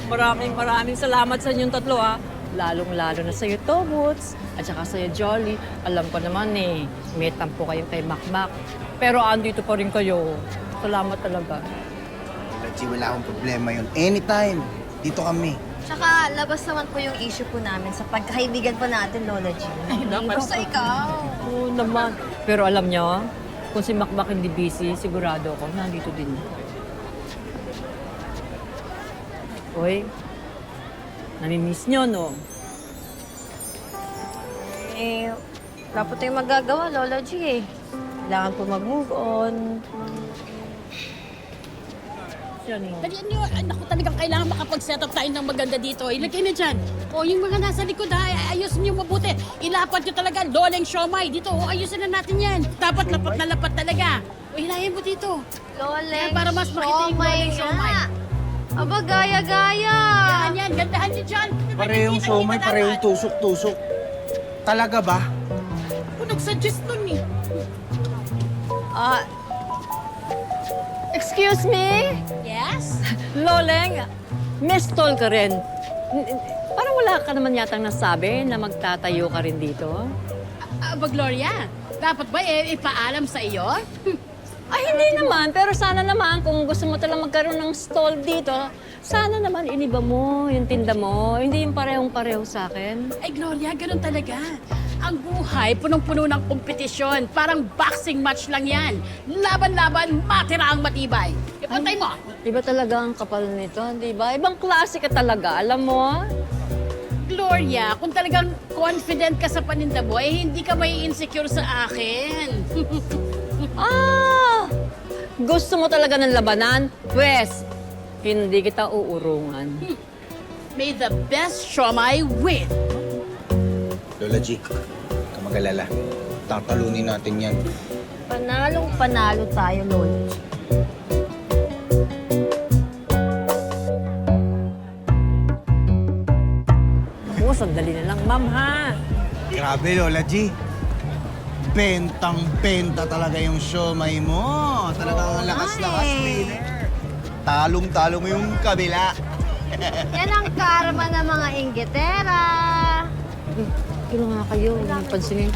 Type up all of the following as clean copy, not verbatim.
Maraming salamat sa inyong tatlo, ha. Lalong-lalo na sa'yo, Tobots. At saka sa'yo, Jolly. Alam ko naman may tampo kayong kay Makmak. Pero andito pa rin kayo. Salamat talaga. Lola G, wala akong problema yun. Anytime, dito kami. Tsaka labas naman po yung issue po namin sa pagkakaibigan po natin, Lola G. Basta ikaw. Oo naman. Pero alam niyo, kung si Makmak hindi busy, sigurado ako, nandito din. Hoy, namimiss niyo, no? Wala po tayong magagawa, Lola G eh. Kailangan po mag-move on. Yan, no? Dalian nyo, naku talagang kailangan makapag-set up tayo ng maganda dito. Ilagay na dyan. O, yung mga nasa likod ha, ayusin nyo mabuti. Ilapat nyo talaga, loleng siomay. Dito, ayusin na natin yan. Dapat lapat na lapat talaga. O, hilahin mo dito. Loleng, Para mas makita yung loleng siomay. Aba, gaya-gaya. Yan, gandahan nyo dyan. Parehong somay, parehong tusok-tusok. Talaga ba? Ako nag-suggest nun eh. Excuse me? Yes? Loleng, mistol ka rin. Parang wala ka naman yatang nasabi na magtatayo ka rin dito. Aba, Gloria, dapat ba ipaalam sa iyo? Ay, hindi naman. Pero sana naman, kung gusto mo talagang magkaroon ng stall dito, sana naman iniba mo yung tinda mo. Hindi yung parehong-pareho sa akin. Ay, Gloria, ganun talaga. Ang buhay, punong-puno ng kompetisyon. Parang boxing match lang yan. Laban-laban, matira ang matibay. Ipantay mo. Iba talaga ang kapal nito, di ba? Ibang klase ka talaga, alam mo? Gloria, kung talagang confident ka sa paninda mo, hindi ka may insecure sa akin. Gusto mo talaga ng labanan? Pwes, hindi kita uurungan. May the best siomay win. Lola G, kamagalala. Tatalunin natin yan. Panalong-panalo tayo, Lola G. Oo, sandali na lang, ma'am, ha? Grabe, Lola G. Bentang-benta talaga yung siomay mo. Talagang lakas-lakas, winner. Talong-talo mo yung kabila. Yan ang karma ng mga inggitera. Kilo nga kayo, huwag niyo pansinin.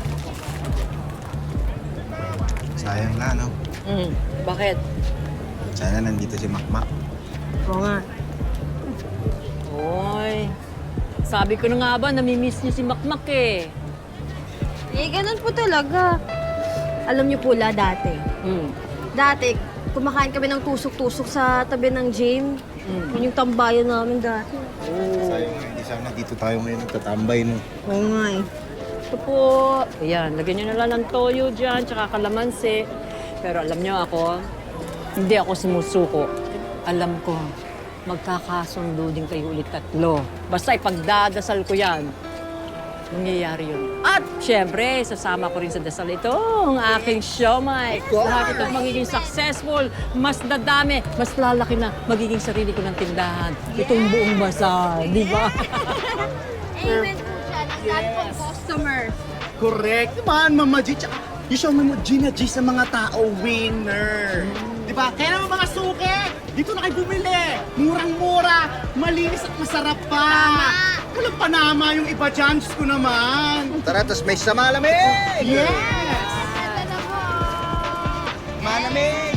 Sayang na, no? Bakit? Sana nandito si Makmak. Oo nga. Oy, sabi ko na nga ba, namimiss niyo si Makmak eh. Ganun po talaga. Alam niyo po dati. Dati, kumakain kami ng tusok-tusok sa tabi ng gym. Yun yung tambayan namin dati. Sayang nga, hindi sana dito tayo ngayon nagtatambay, no? Oo nga eh. Ito po. Ayan, lagyan niyo na lang ng toyo dyan, tsaka kalamansi. Pero alam niyo ako, hindi ako sumusuko. Alam ko, magkakasundo din kayo ulit tatlo. Basta ipagdadasal ko yan. Mangyayari yun. At syempre, sasama ko rin sa dasal ito, ang aking siomay. Lahat ito magiging successful, mas dadami, mas lalaki na magiging sarili ko ng tindahan. Itong buong basa, di ba? Amen po siya. Ang dami pong customer. Correct. Man, Mama G. Tsaka, yung show mo Gina G sa mga tao, winner. Di ba? Kaya naman mga suki, dito na kayo bumili. Murang-mura, malinis at masarap pa. Walang panama yung iba dyan, Diyos ko naman. Tara, tas may sama lamig! Yes! Ganda na po. Malamig!